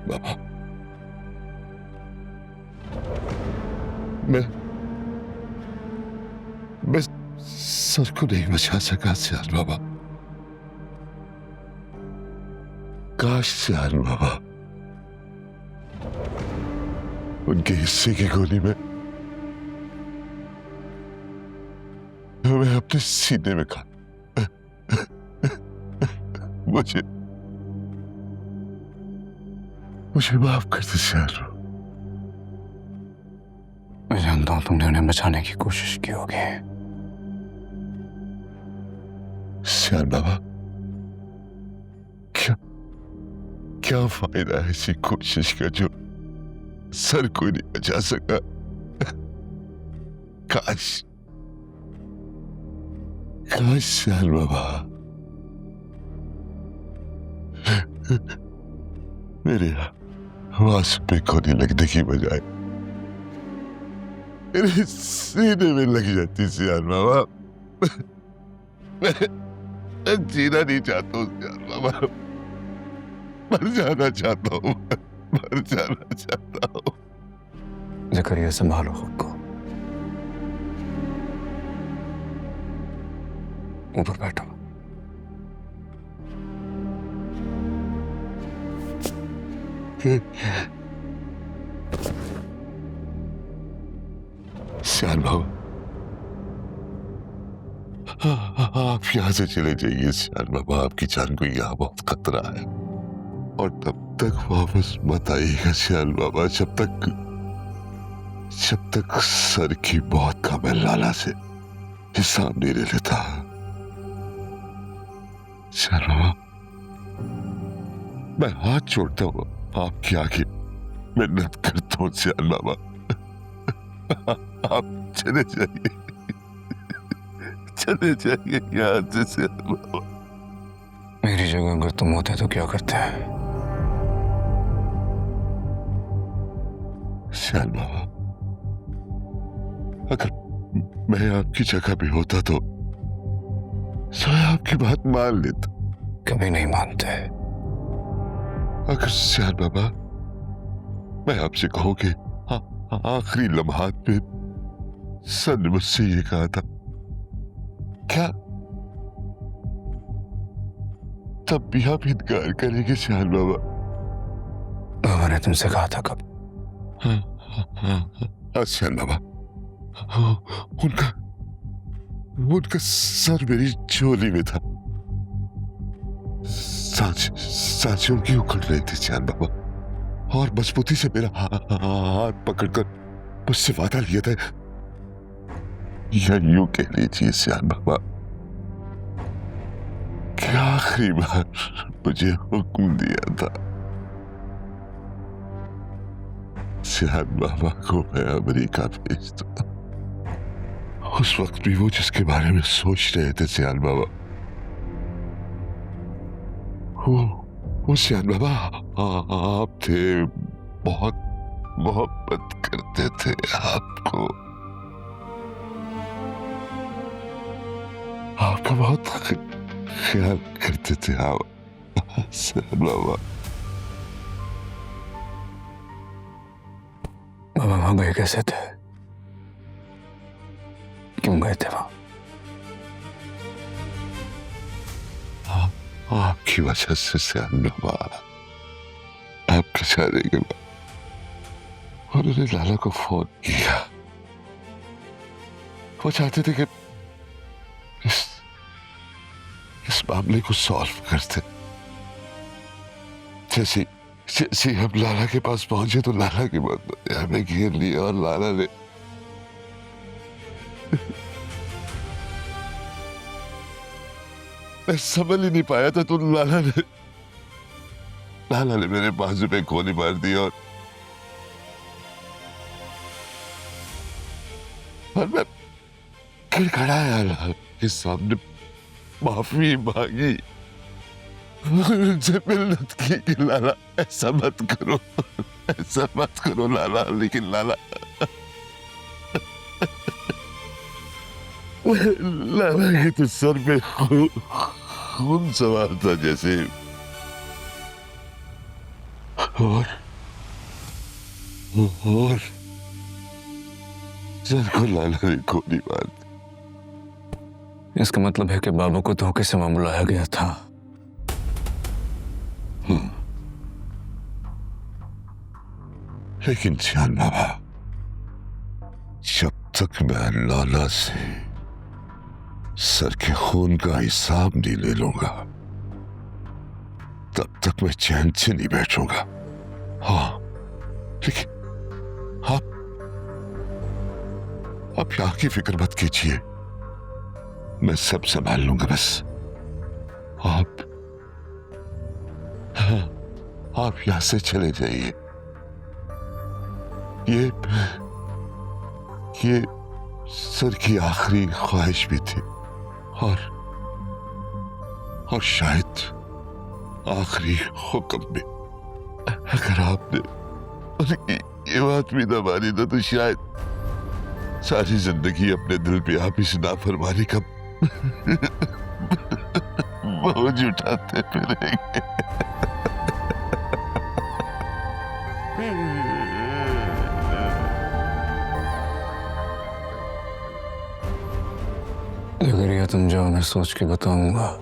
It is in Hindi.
बाबा, मैं सर को नहीं बचा सका सियान बाबा। काश सियान बाबा उनके हिस्से की गोली में मैं अपने सीने में खा। मुझे माफ कर दे सियान। मैं जानता हूं तुमने उन्हें बचाने की कोशिश की होगी। सियान बाबा, क्या फायदा है ऐसी कोशिश का जो सर को नहीं बचा सका। काश सियान बाबा मेरे आवाज पे गोली लगने की बजाय मेरे सीने में लग जाती सियान बाबा। मैं जीना नहीं चाहता हूँ सियान बाबा, मर जाना चाहता हूँ, मर जाना चाहता हूँ। ज़करिया, संभालो खुद को। ऊपर बैठो। सियान बाबा, आप यहां से चले जाइए सियान बाबा, आपकी जान को यहाँ बहुत खतरा है। और तब तक वापस मत आइएगा सियान बाबा, जब तक सर की मौत का मैं लाला से हिसाब नहीं ले लेता। सियान बाबा, मैं हाथ जोड़ता हूँ आपके आगे मिन्नत करता हूँ सियान बाबा, आप चले जाइए, चले जाइए यहाँ से सियान बाबा। मेरी जगह अगर तुम होते तो क्या करते? सियान बाबा, अगर मैं आपकी जगह पे होता तो आपकी बात मान लेता। कभी नहीं मानते। अगर सियान बाबा मैं आपसे कहूं कि आखिरी लम्हात में सर ने मुझसे ये कहा था, क्या तब भी आप इनकार करेंगे सियान बाबा? बाबा ने तुमसे कहा था कब? हाँ सियान बाबा, उनका सर मेरी झोली में था। सांसें की उखड़ रही थी सियान बाबा, और मजबूती से मेरा हाथ पकड़कर मुझसे वादा लिया था, या यूं कह लीजिए सियान बाबा कि आखिरी बार मुझे हुक्म दिया था सियान बाबा को मैं अमेरिका भेज दूं। उस वक्त भी वो जिसके बारे में सोच रहे थे सियान बाबा, वो सियान बाबा आप थे, बहुत मोहब्बत करते थे आपको, आपका बहुत ख्याल करते थे आप सियान बाबा। बाबा वहां गए कैसे थे? क्यों गए थे वहां? आपकी वजह से सियान बाबा, आपके जाने के बाद उन्होंने लाला को फोन किया। वो चाहते थे कि इस मामले को सॉल्व करते। जैसे हम लाला के पास पहुंचे तो लाला के बाद हमें घेर लिया, और लाला ने मैं संभल ही नहीं पाया था तो लाला ने मेरे बाजू पे गोली मार दी, और मैं खड़खड़ाया लाला के सामने, माफी मांगी, उनसे मिन्नत की कि लाला ऐसा मत करो लाला। लेकिन लाला के तो सर पे खून सवार था, जैसे और सर को लाला ने गोली मार दी। इसका मतलब है कि बाबू को धोखे से वहां बुलाया गया था। लेकिन जान बाबा, जब तक मैं लाला से सर के खून का हिसाब नहीं ले लूंगा, तब तक मैं चैन से नहीं बैठूंगा। हाँ, लेकिन आप यहाँ की फिक्र मत कीजिए, मैं सब संभाल लूंगा। बस आप यहां से चले जाइए। ये सर की आखिरी ख्वाहिश भी थी और शायद आखिरी हुक्म भी। अगर आपने ये बात भी ना मानी ना, तो शायद सारी जिंदगी अपने दिल पे आप इस नाफरमानी का बोझ उठाते फिरेंगे। अगर यह तुम जाओ, मैं सोच के बताऊंगा।